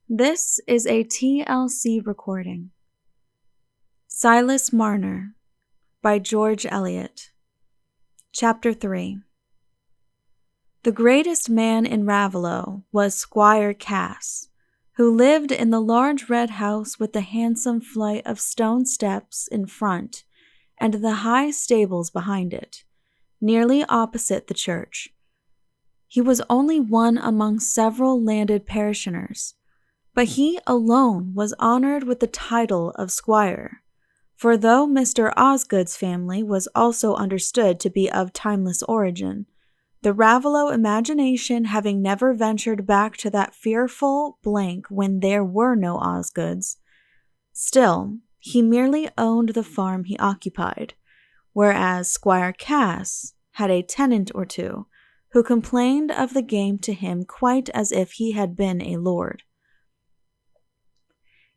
This is a TLC recording. Silas Marner by George Eliot. Chapter 3. The greatest man in Raveloe was Squire Cass, who lived in the large red house with the handsome flight of stone steps in front and the high stables behind it, nearly opposite the church. He was only one among several landed parishioners, but he alone was honored with the title of squire, for though Mr. Osgood's family was also understood to be of timeless origin, the Raveloe imagination having never ventured back to that fearful blank when there were no Osgoods, still he merely owned the farm he occupied, whereas Squire Cass had a tenant or two who complained of the game to him quite as if he had been a lord.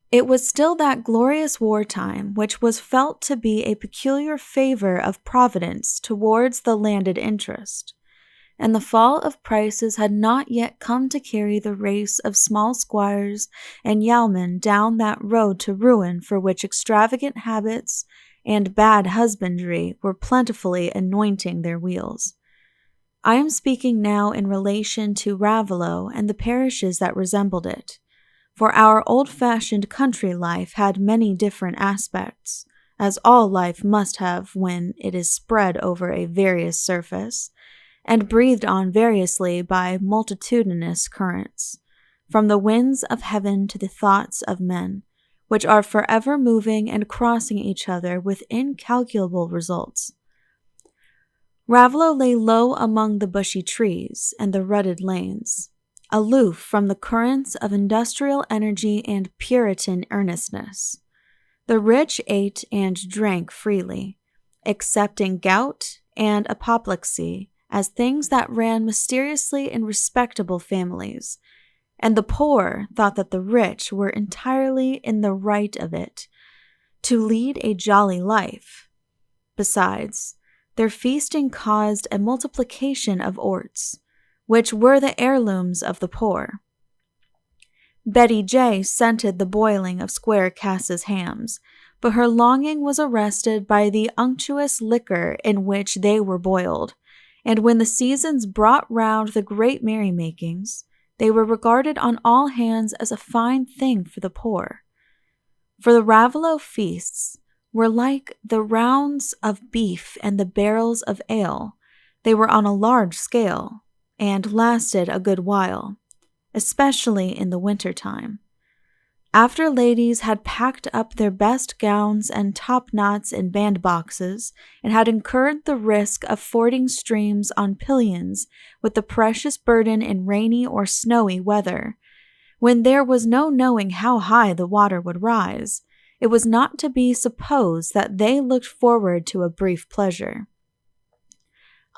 It was still that glorious wartime which was felt to be a peculiar favor of Providence towards the landed interest, and the fall of prices had not yet come to carry the race of small squires and yeomen down that road to ruin for which extravagant habits and bad husbandry were plentifully anointing their wheels. I am speaking now in relation to Raveloe and the parishes that resembled it, for our old-fashioned country life had many different aspects, as all life must have when it is spread over a various surface, and breathed on variously by multitudinous currents, from the winds of heaven to the thoughts of men, which are forever moving and crossing each other with incalculable results. Raveloe lay low among the bushy trees and the rutted lanes, aloof from the currents of industrial energy and Puritan earnestness. The rich ate and drank freely, accepting gout and apoplexy as things that ran mysteriously in respectable families, and the poor thought that the rich were entirely in the right of it, to lead a jolly life. Besides, their feasting caused a multiplication of orts, which were the heirlooms of the poor. Betty J. scented the boiling of Squire Cass's hams, but her longing was arrested by the unctuous liquor in which they were boiled, and when the seasons brought round the great merrymakings, they were regarded on all hands as a fine thing for the poor. For the Raveloe feasts were like the rounds of beef and the barrels of ale. They were on a large scale, and lasted a good while, especially in the winter time. After ladies had packed up their best gowns and top-knots in bandboxes, and had incurred the risk of fording streams on pillions with the precious burden in rainy or snowy weather, when there was no knowing how high the water would rise, it was not to be supposed that they looked forward to a brief pleasure.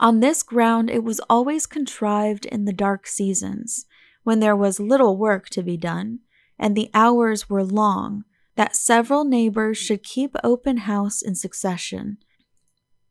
On this ground it was always contrived in the dark seasons, when there was little work to be done, and the hours were long, that several neighbors should keep open house in succession.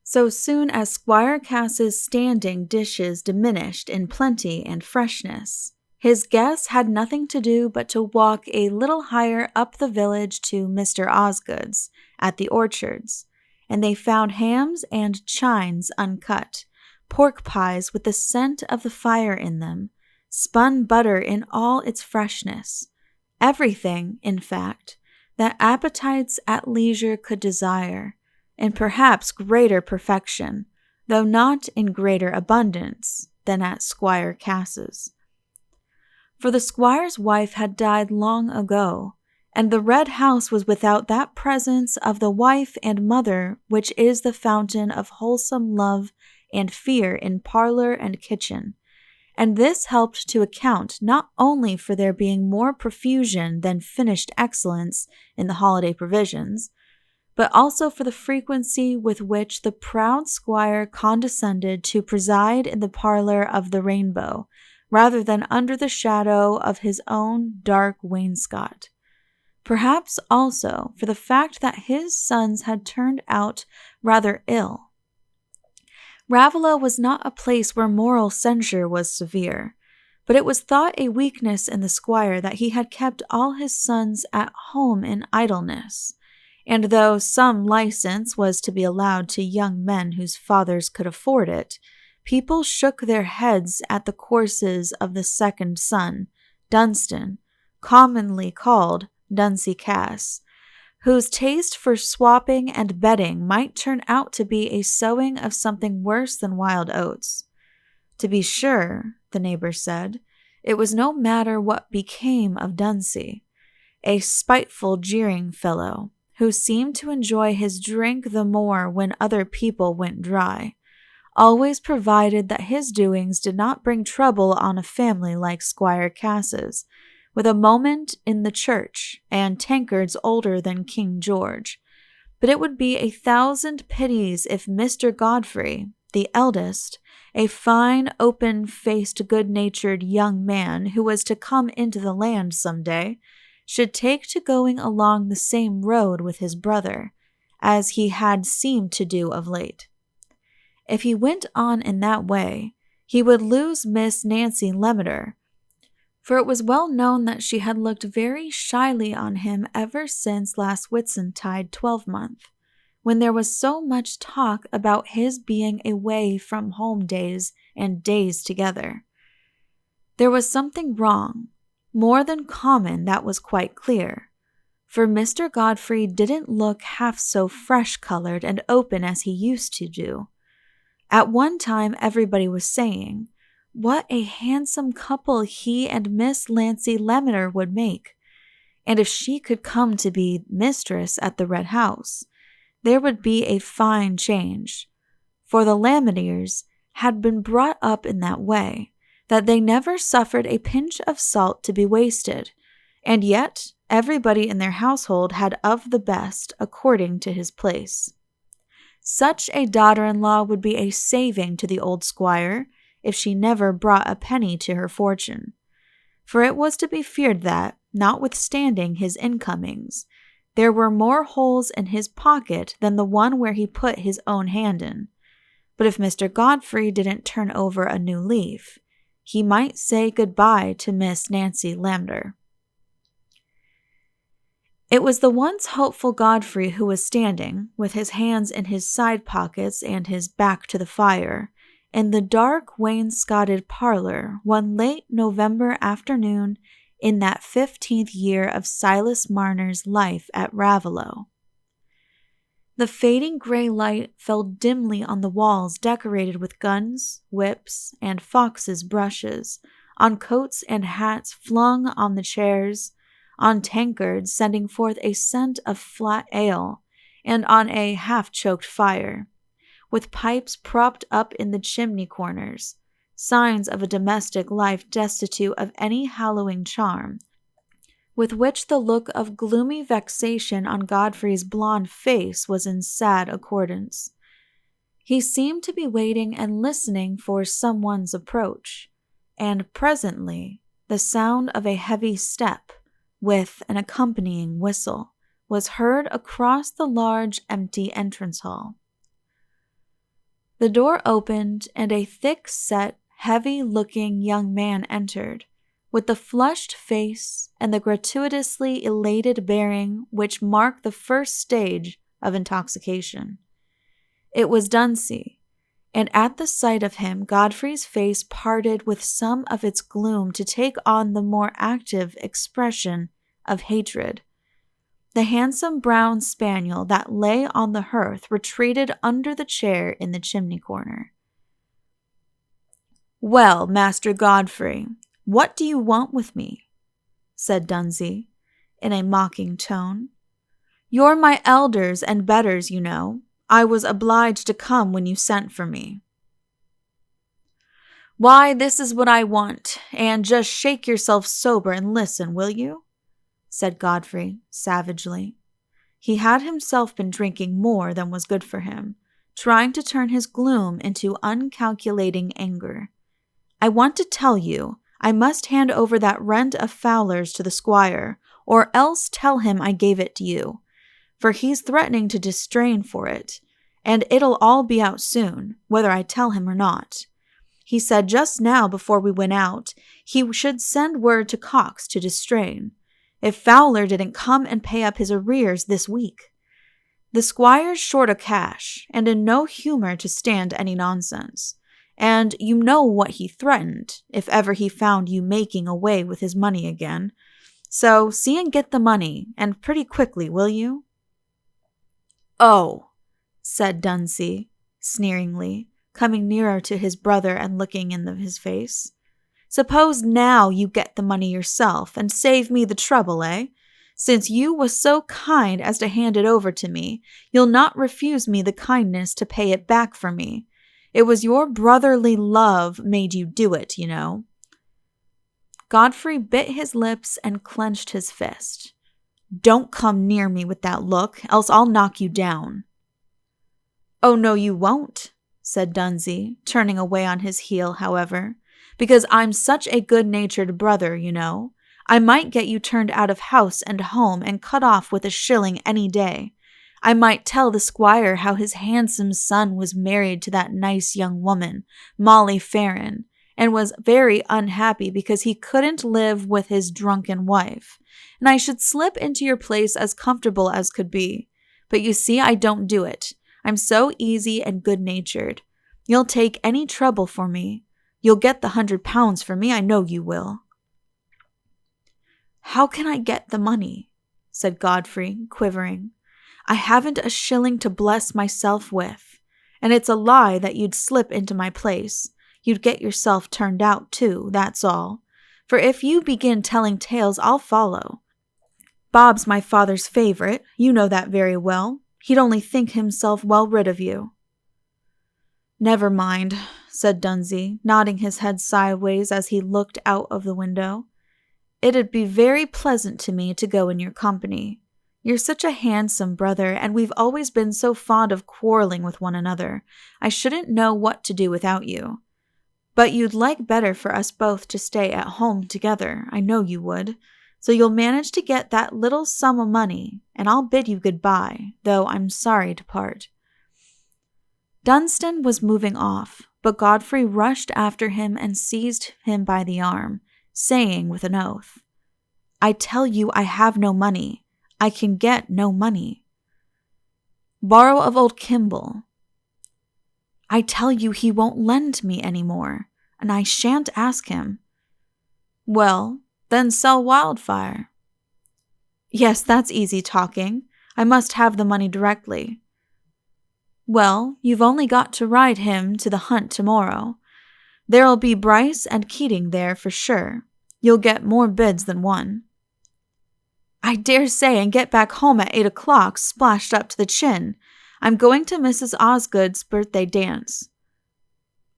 So soon as Squire Cass's standing dishes diminished in plenty and freshness, his guests had nothing to do but to walk a little higher up the village to Mr. Osgood's at the orchards, and they found hams and chines uncut, pork pies with the scent of the fire in them, spun butter in all its freshness, everything, in fact, that appetites at leisure could desire, in perhaps greater perfection, though not in greater abundance, than at Squire Cass's. For the squire's wife had died long ago, and the red house was without that presence of the wife and mother which is the fountain of wholesome love and fear in parlor and kitchen, and this helped to account not only for there being more profusion than finished excellence in the holiday provisions, but also for the frequency with which the proud squire condescended to preside in the parlor of the Rainbow, rather than under the shadow of his own dark wainscot. Perhaps also for the fact that his sons had turned out rather ill. Raveloe was not a place where moral censure was severe, But it was thought a weakness in the squire that he had kept all his sons at home in idleness, and though some license was to be allowed to young men whose fathers could afford it, people shook their heads at the courses of the second son, Dunstan, commonly called Godfrey Cass, whose taste for swapping and betting might turn out to be a sowing of something worse than wild oats. To be sure, the neighbors said, it was no matter what became of Dunstan, a spiteful, jeering fellow, who seemed to enjoy his drink the more when other people went dry, always provided that his doings did not bring trouble on a family like Squire Cass's, with a moment in the church, and tankards older than King George. But it would be 1,000 pities if Mr. Godfrey, the eldest, a fine, open-faced, good-natured young man who was to come into the land some day, should take to going along the same road with his brother, as he had seemed to do of late. If he went on in that way, he would lose Miss Nancy Lemmeter, for it was well known that she had looked very shyly on him ever since last Whitsuntide 12-month, when there was so much talk about his being away from home days and days together. There was something wrong, more than common, that was quite clear, for Mr. Godfrey didn't look half so fresh-colored and open as he used to do. At one time everybody was saying, what a handsome couple he and Miss Nancy Lemmeter would make, and if she could come to be mistress at the Red House, there would be a fine change, for the Lemmeters had been brought up in that way, that they never suffered a pinch of salt to be wasted, and yet everybody in their household had of the best according to his place. Such a daughter-in-law would be a saving to the old squire if she never brought a penny to her fortune, for it was to be feared that, notwithstanding his incomings, there were more holes in his pocket than the one where he put his own hand in. But if Mr. Godfrey didn't turn over a new leaf, he might say goodbye to Miss Nancy Lemmeter. It was the once hopeful Godfrey who was standing, with his hands in his side pockets and his back to the fire, in the dark wainscoted parlor one late November afternoon in that 15th year of Silas Marner's life at Raveloe. The fading gray light fell dimly on the walls decorated with guns, whips, and foxes' brushes, on coats and hats flung on the chairs, on tankards sending forth a scent of flat ale, and on a half-choked fire, with pipes propped up in the chimney corners, signs of a domestic life destitute of any hallowing charm, with which the look of gloomy vexation on Godfrey's blond face was in sad accordance. He seemed to be waiting and listening for someone's approach, and presently the sound of a heavy step, with an accompanying whistle, was heard across the large empty entrance hall. The door opened, and a thick-set, heavy-looking young man entered, with the flushed face and the gratuitously elated bearing which mark the first stage of intoxication. It was Dunstan, and at the sight of him Godfrey's face parted with some of its gloom to take on the more active expression of hatred. The handsome brown spaniel that lay on the hearth retreated under the chair in the chimney corner. "Well, Master Godfrey, what do you want with me?" said Dunstan, in a mocking tone. "You're my elders and betters, you know. I was obliged to come when you sent for me." "Why, this is what I want, and just shake yourself sober and listen, will you?" said Godfrey, savagely. He had himself been drinking more than was good for him, trying to turn his gloom into uncalculating anger. "I want to tell you, I must hand over that rent of Fowler's to the squire, or else tell him I gave it to you, for he's threatening to distrain for it, and it'll all be out soon, whether I tell him or not. He said just now before we went out, he should send word to Cox to distrain, if Fowler didn't come and pay up his arrears this week. The squire's short of cash, and in no humor to stand any nonsense. And you know what he threatened, if ever he found you making away with his money again. So see and get the money, and pretty quickly, will you?" "Oh," said Dunstan, sneeringly, coming nearer to his brother and looking in his face. "Suppose now you get the money yourself, and save me the trouble, eh? Since you was so kind as to hand it over to me, you'll not refuse me the kindness to pay it back for me. It was your brotherly love made you do it, you know." Godfrey bit his lips and clenched his fist. "Don't come near me with that look, else I'll knock you down." "Oh, no, you won't," said Dunstan, turning away on his heel, however, "because I'm such a good-natured brother, you know. I might get you turned out of house and home and cut off with a shilling any day. I might tell the squire how his handsome son was married to that nice young woman, Molly Farron, and was very unhappy because he couldn't live with his drunken wife, and I should slip into your place as comfortable as could be. But you see, I don't do it. I'm so easy and good-natured. You'll take any trouble for me. You'll get the £100 for me, I know you will." "How can I get the money?" said Godfrey, quivering. "I haven't a shilling to bless myself with, and it's a lie that you'd slip into my place. You'd get yourself turned out, too, that's all. For if you begin telling tales, I'll follow. Bob's my father's favourite, you know that very well. He'd only think himself well rid of you." "Never mind," said Dunstan, nodding his head sideways as he looked out of the window. "It'd be very pleasant to me to go in your company. You're such a handsome brother, and we've always been so fond of quarrelling with one another. I shouldn't know what to do without you. But you'd like better for us both to stay at home together, I know you would. So you'll manage to get that little sum of money, and I'll bid you good-bye, though I'm sorry to part." Dunstan was moving off, but Godfrey rushed after him and seized him by the arm, saying with an oath, "I tell you I have no money. I can get no money." "Borrow of old Kimball." "I tell you he won't lend me any more, and I shan't ask him." "Well, then sell Wildfire." "Yes, that's easy talking. I must have the money directly." "Well, you've only got to ride him to the hunt tomorrow. There'll be Bryce and Keating there for sure. You'll get more bids than one." "I dare say, and get back home at 8 o'clock, splashed up to the chin. I'm going to Mrs. Osgood's birthday dance."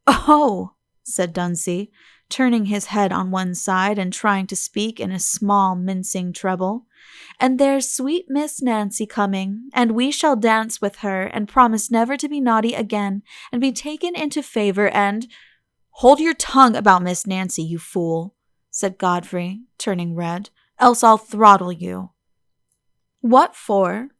"Oh," said Dunstan, turning his head on one side and trying to speak in a small, mincing treble. "And there's sweet Miss Nancy coming, and we shall dance with her, and promise never to be naughty again, and be taken into favour, and—" "Hold your tongue about Miss Nancy, you fool," said Godfrey, turning red, "else I'll throttle you." "What for?"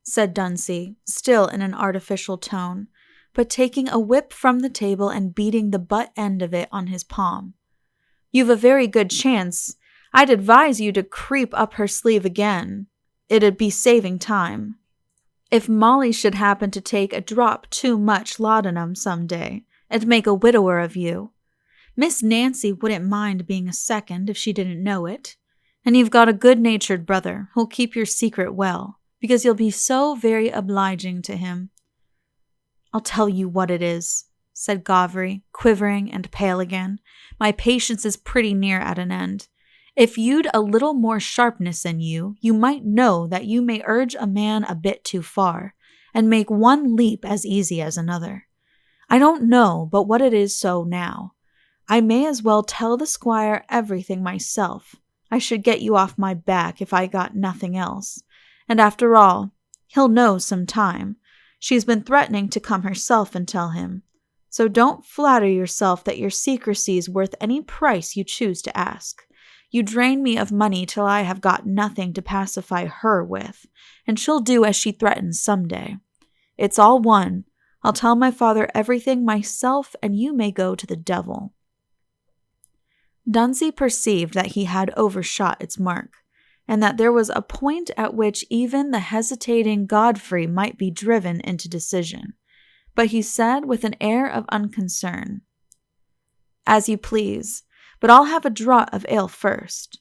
said Dunstan, still in an artificial tone, but taking a whip from the table and beating the butt end of it on his palm. "You've a very good chance. I'd advise you to creep up her sleeve again. It'd be saving time. If Molly should happen to take a drop too much laudanum some day, and make a widower of you, Miss Nancy wouldn't mind being a second if she didn't know it. And you've got a good-natured brother who'll keep your secret well, because you'll be so very obliging to him." "I'll tell you what it is," said Godfrey, quivering and pale again. "My patience is pretty near at an end. If you'd a little more sharpness in you, you might know that you may urge a man a bit too far, and make one leap as easy as another. I don't know but what it is so now. I may as well tell the squire everything myself. I should get you off my back if I got nothing else. And after all, he'll know some time. She's been threatening to come herself and tell him. So don't flatter yourself that your secrecy's worth any price you choose to ask. You drain me of money till I have got nothing to pacify her with, and she'll do as she threatens some day. It's all one. I'll tell my father everything myself, and you may go to the devil." Dunstan perceived that he had overshot its mark, and that there was a point at which even the hesitating Godfrey might be driven into decision. But he said with an air of unconcern, "As you please, but I'll have a draught of ale first."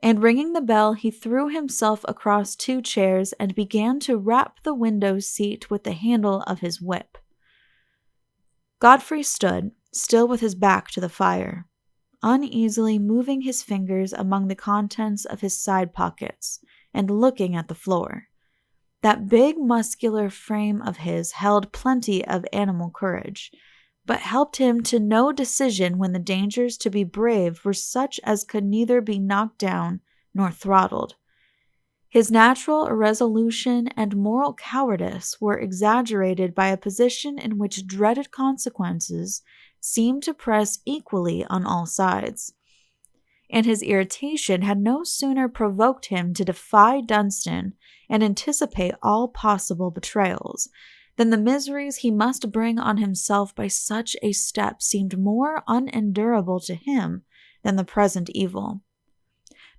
And ringing the bell, he threw himself across 2 chairs and began to rap the window seat with the handle of his whip. Godfrey stood, still with his back to the fire, uneasily moving his fingers among the contents of his side pockets and looking at the floor. That big muscular frame of his held plenty of animal courage, but helped him to no decision when the dangers to be braved were such as could neither be knocked down nor throttled. His natural irresolution and moral cowardice were exaggerated by a position in which dreaded consequences seemed to press equally on all sides. And his irritation had no sooner provoked him to defy Dunstan and anticipate all possible betrayals, than the miseries he must bring on himself by such a step seemed more unendurable to him than the present evil.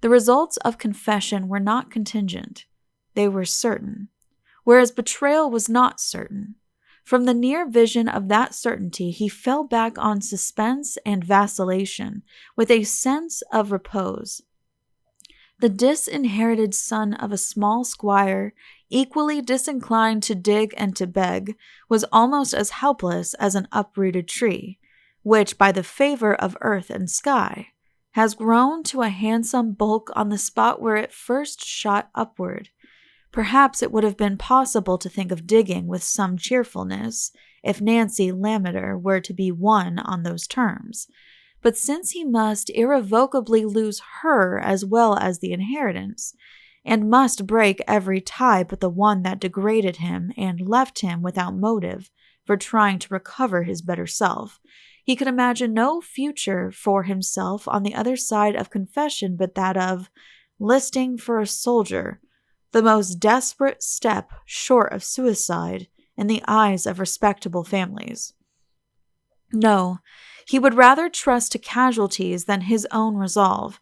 The results of confession were not contingent, they were certain, whereas betrayal was not certain. From the near vision of that certainty he fell back on suspense and vacillation, with a sense of repose. The disinherited son of a small squire, equally disinclined to dig and to beg, was almost as helpless as an uprooted tree, which, by the favor of earth and sky, has grown to a handsome bulk on the spot where it first shot upward. Perhaps it would have been possible to think of digging with some cheerfulness, if Nancy Lammeter were to be won on those terms. But since he must irrevocably lose her as well as the inheritance, and must break every tie but the one that degraded him and left him without motive for trying to recover his better self, he could imagine no future for himself on the other side of confession but that of listing for a soldier, the most desperate step short of suicide in the eyes of respectable families. No, he would rather trust to casualties than his own resolve,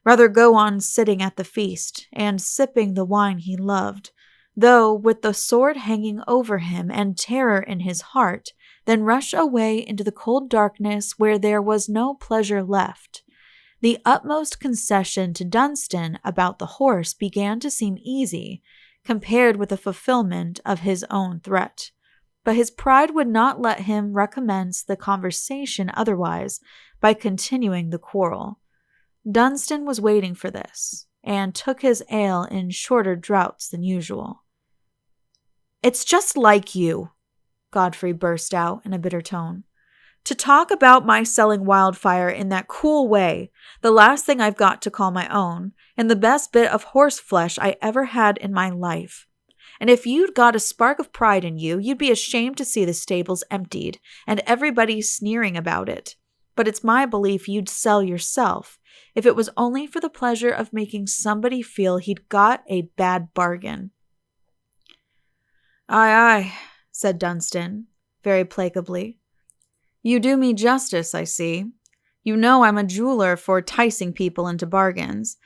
rather go on sitting at the feast and sipping the wine he loved, though with the sword hanging over him and terror in his heart, than rush away into the cold darkness where there was no pleasure left. The utmost concession to Dunstan about the horse began to seem easy, compared with the fulfillment of his own threat. But his pride would not let him recommence the conversation otherwise by continuing the quarrel. Dunstan was waiting for this, and took his ale in shorter draughts than usual. "It's just like you," Godfrey burst out in a bitter tone, "to talk about my selling Wildfire in that cool way, the last thing I've got to call my own, and the best bit of horse flesh I ever had in my life. And if you'd got a spark of pride in you, you'd be ashamed to see the stables emptied, and everybody sneering about it. But it's my belief you'd sell yourself, if it was only for the pleasure of making somebody feel he'd got a bad bargain." "Aye, aye," said Dunstan, very placably. "You do me justice, I see. You know I'm a jeweler for 'ticing people into bargains,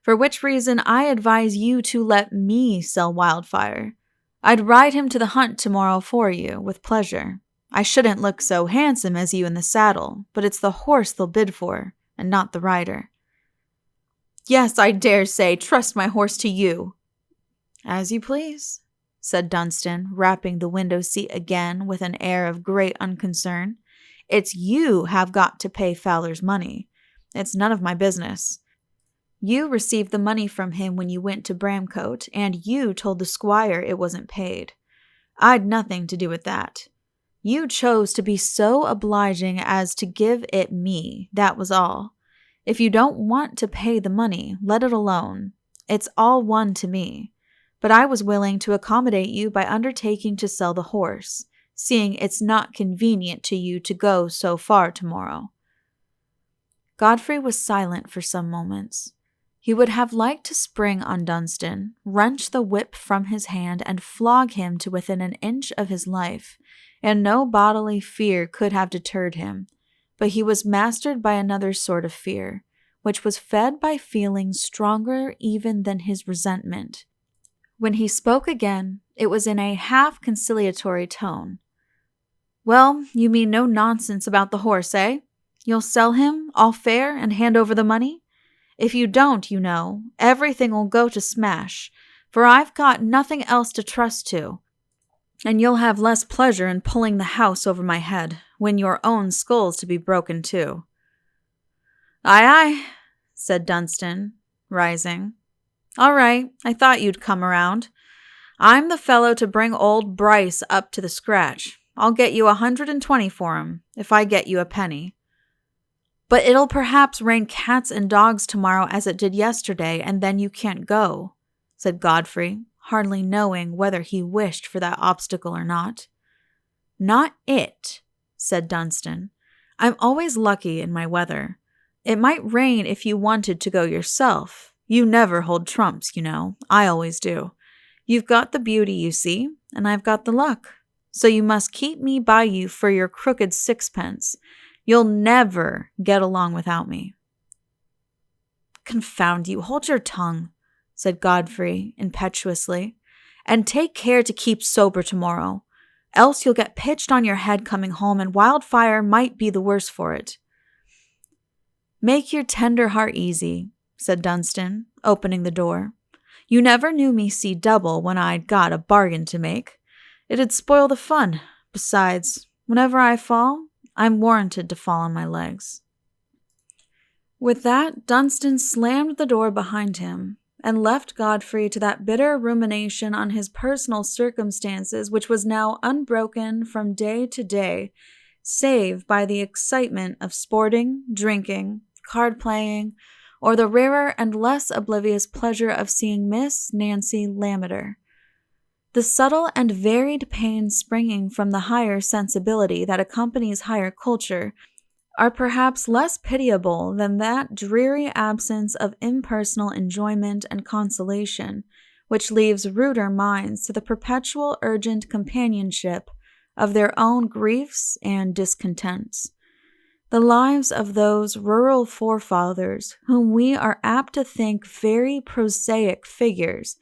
for which reason I advise you to let me sell Wildfire. I'd ride him to the hunt tomorrow for you, with pleasure. I shouldn't look so handsome as you in the saddle, but it's the horse they'll bid for, and not the rider." "Yes, I dare say. Trust my horse to you." "As you please," said Dunstan, rapping the window seat again with an air of great unconcern. "It's you have got to pay Fowler's money. It's none of my business. You received the money from him when you went to Bramcote, and you told the squire it wasn't paid. I'd nothing to do with that. You chose to be so obliging as to give it me, that was all. If you don't want to pay the money, let it alone. It's all one to me. But I was willing to accommodate you by undertaking to sell the horse, seeing it's not convenient to you to go so far tomorrow." Godfrey was silent for some moments. He would have liked to spring on Dunstan, wrench the whip from his hand, and flog him to within an inch of his life, and no bodily fear could have deterred him. But he was mastered by another sort of fear, which was fed by feelings stronger even than his resentment. When he spoke again, it was in a half-conciliatory tone. "Well, you mean no nonsense about the horse, eh? You'll sell him, all fair, and hand over the money? If you don't, you know, everything'll go to smash, for I've got nothing else to trust to, and you'll have less pleasure in pulling the house over my head, when your own skull's to be broken too." "Aye, aye," said Dunstan, rising. "All right, I thought you'd come around. I'm the fellow to bring old Bryce up to the scratch. I'll get you 120 for him, if I get you a penny." "But it'll perhaps rain cats and dogs tomorrow as it did yesterday, and then you can't go," said Godfrey, hardly knowing whether he wished for that obstacle or not. "Not it," said Dunstan. "I'm always lucky in my weather. It might rain if you wanted to go yourself. You never hold trumps, you know. I always do. You've got the beauty, you see, and I've got the luck. So you must keep me by you for your crooked sixpence. You'll never get along without me." "Confound you, hold your tongue," said Godfrey impetuously, "and take care to keep sober tomorrow. Else you'll get pitched on your head coming home, and Wildfire might be the worse for it." "Make your tender heart easy," said Dunstan, opening the door. "You never knew me see double when I'd got a bargain to make. It'd spoil the fun. Besides, whenever I fall, I'm warranted to fall on my legs." With that, Dunstan slammed the door behind him and left Godfrey to that bitter rumination on his personal circumstances which was now unbroken from day to day, save by the excitement of sporting, drinking, card-playing, or the rarer and less oblivious pleasure of seeing Miss Nancy Lammeter. The subtle and varied pains springing from the higher sensibility that accompanies higher culture are perhaps less pitiable than that dreary absence of impersonal enjoyment and consolation which leaves ruder minds to the perpetual urgent companionship of their own griefs and discontents. The lives of those rural forefathers whom we are apt to think very prosaic figures,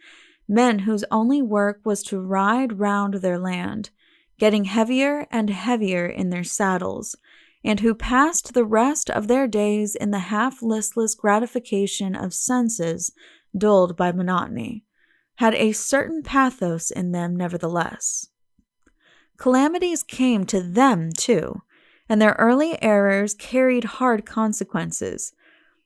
men whose only work was to ride round their land, getting heavier and heavier in their saddles, and who passed the rest of their days in the half-listless gratification of senses dulled by monotony, had a certain pathos in them nevertheless. Calamities came to them too, and their early errors carried hard consequences.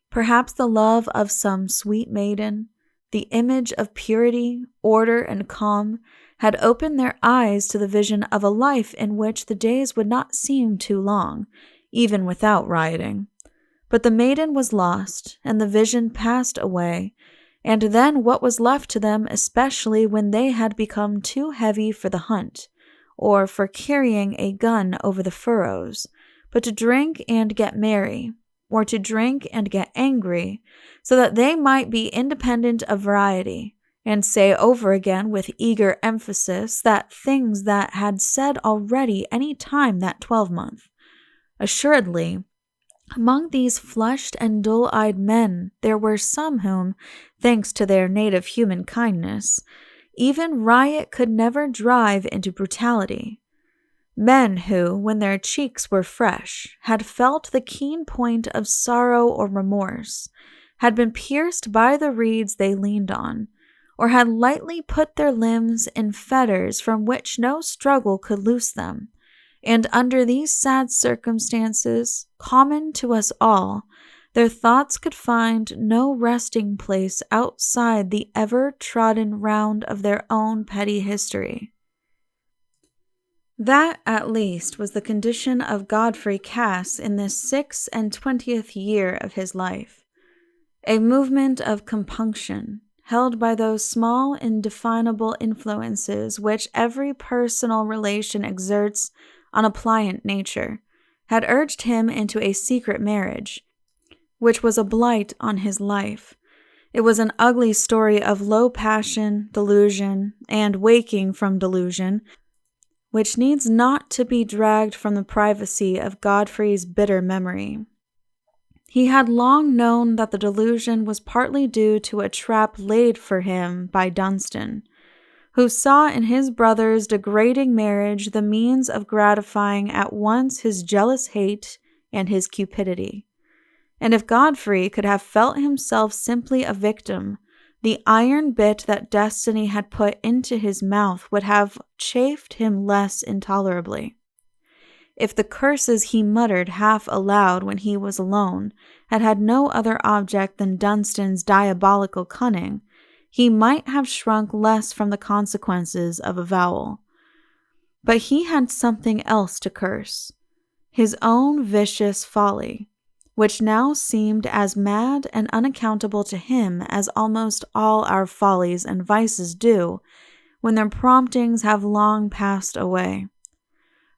Perhaps the love of some sweet maiden, the image of purity, order, and calm, had opened their eyes to the vision of a life in which the days would not seem too long, even without rioting. But the maiden was lost, and the vision passed away, and then what was left to them, especially when they had become too heavy for the hunt, or for carrying a gun over the furrows, but to drink and get merry, or to drink and get angry, so that they might be independent of variety, and say over again with eager emphasis that things that had said already any time that 12-month. Assuredly, among these flushed and dull-eyed men there were some whom, thanks to their native human kindness, even riot could never drive into brutality. Men who, when their cheeks were fresh, had felt the keen point of sorrow or remorse, had been pierced by the reeds they leaned on, or had lightly put their limbs in fetters from which no struggle could loose them, and under these sad circumstances, common to us all, their thoughts could find no resting place outside the ever-trodden round of their own petty history. That, at least, was the condition of Godfrey Cass in this 26th year of his life. A movement of compunction, held by those small, indefinable influences which every personal relation exerts on a pliant nature, had urged him into a secret marriage, which was a blight on his life, It was an ugly story of low passion, delusion, and waking from delusion, which needs not to be dragged from the privacy of Godfrey's bitter memory. He had long known that the delusion was partly due to a trap laid for him by Dunstan, who saw in his brother's degrading marriage the means of gratifying at once his jealous hate and his cupidity. And if Godfrey could have felt himself simply a victim, the iron bit that destiny had put into his mouth would have chafed him less intolerably. If the curses he muttered half aloud when he was alone had had no other object than Dunstan's diabolical cunning, he might have shrunk less from the consequences of avowal. But he had something else to curse, his own vicious folly, which now seemed as mad and unaccountable to him as almost all our follies and vices do when their promptings have long passed away.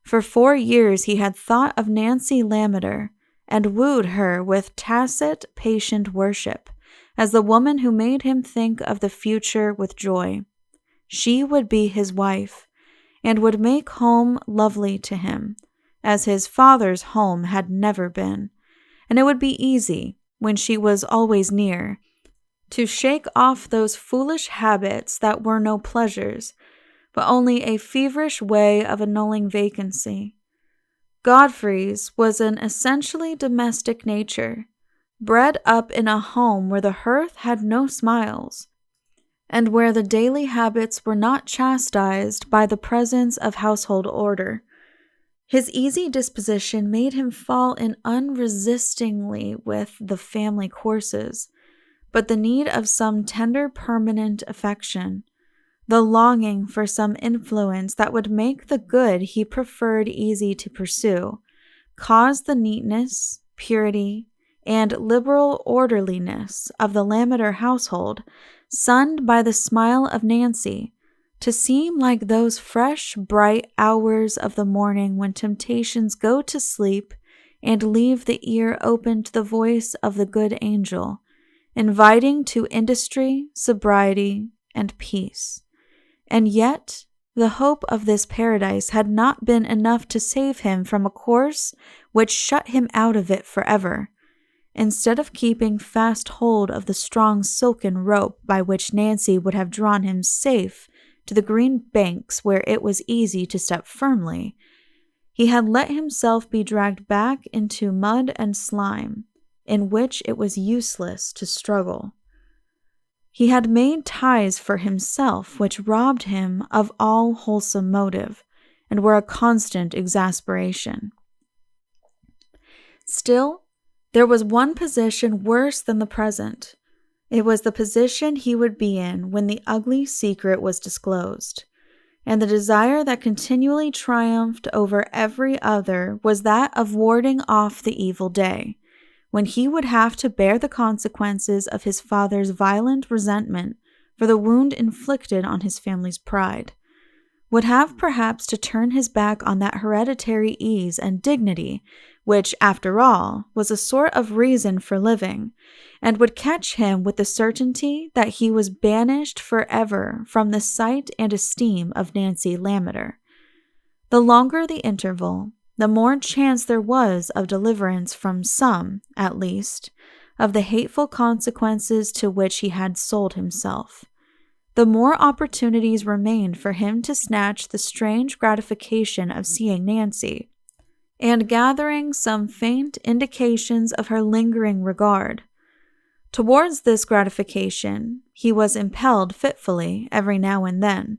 For 4 years he had thought of Nancy Lammeter and wooed her with tacit, patient worship as the woman who made him think of the future with joy. She would be his wife and would make home lovely to him, as his father's home had never been. And it would be easy, when she was always near, to shake off those foolish habits that were no pleasures, but only a feverish way of annulling vacancy. Godfrey's was an essentially domestic nature, bred up in a home where the hearth had no smiles, and where the daily habits were not chastised by the presence of household order. His easy disposition made him fall in unresistingly with the family courses, but the need of some tender permanent affection, the longing for some influence that would make the good he preferred easy to pursue, caused the neatness, purity, and liberal orderliness of the Lammeter household, sunned by the smile of Nancy, to seem like those fresh, bright hours of the morning when temptations go to sleep and leave the ear open to the voice of the good angel, inviting to industry, sobriety, and peace. And yet, the hope of this paradise had not been enough to save him from a course which shut him out of it forever. Instead of keeping fast hold of the strong silken rope by which Nancy would have drawn him safe to the green banks where it was easy to step firmly, he had let himself be dragged back into mud and slime, in which it was useless to struggle. He had made ties for himself which robbed him of all wholesome motive, and were a constant exasperation. Still, there was one position worse than the present. It was the position he would be in when the ugly secret was disclosed, and the desire that continually triumphed over every other was that of warding off the evil day, when he would have to bear the consequences of his father's violent resentment for the wound inflicted on his family's pride, would have perhaps to turn his back on that hereditary ease and dignity which, after all, was a sort of reason for living, and would catch him with the certainty that he was banished forever from the sight and esteem of Nancy Lammeter. The longer the interval, the more chance there was of deliverance from some, at least, of the hateful consequences to which he had sold himself. The more opportunities remained for him to snatch the strange gratification of seeing Nancy, and gathering some faint indications of her lingering regard. Towards this gratification, he was impelled fitfully every now and then,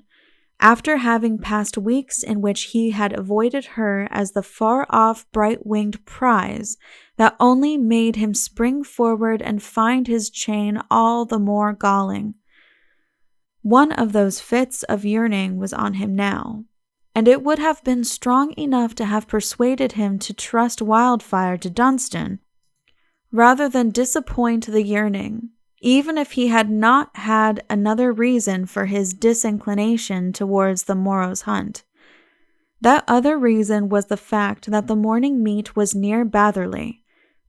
after having passed weeks in which he had avoided her as the far-off bright-winged prize that only made him spring forward and find his chain all the more galling. One of those fits of yearning was on him now, and it would have been strong enough to have persuaded him to trust Wildfire to Dunstan, rather than disappoint the yearning, even if he had not had another reason for his disinclination towards the morrow's hunt. That other reason was the fact that the morning meet was near Batherley,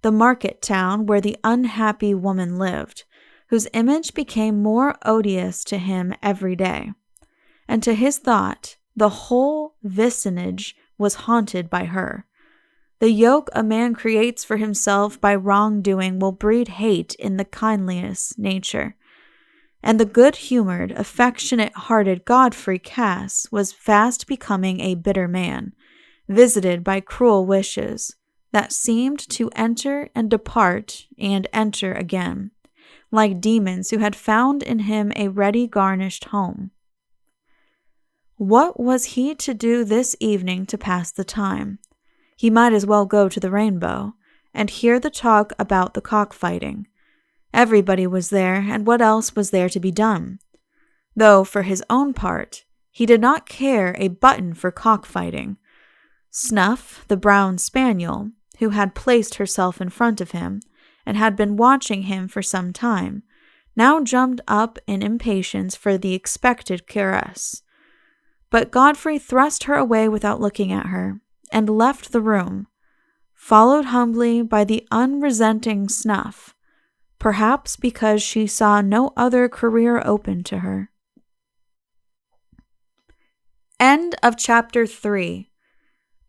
the market town where the unhappy woman lived, whose image became more odious to him every day. And to his thought, the whole vicinage was haunted by her. The yoke a man creates for himself by wrongdoing will breed hate in the kindliest nature. And the good-humored, affectionate-hearted Godfrey Cass was fast becoming a bitter man, visited by cruel wishes that seemed to enter and depart and enter again, like demons who had found in him a ready garnished home. What was he to do this evening to pass the time? He might as well go to the Rainbow and hear the talk about the cockfighting. Everybody was there, and what else was there to be done? Though, for his own part, he did not care a button for cockfighting. Snuff, the brown spaniel, who had placed herself in front of him, and had been watching him for some time, now jumped up in impatience for the expected caress. But Godfrey thrust her away without looking at her, and left the room, followed humbly by the unresenting Snuff, perhaps because she saw no other career open to her. End of Chapter 3.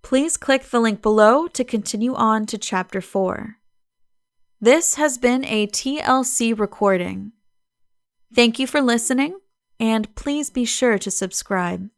Please click the link below to continue on to Chapter 4. This has been a TLC recording. Thank you for listening, and please be sure to subscribe.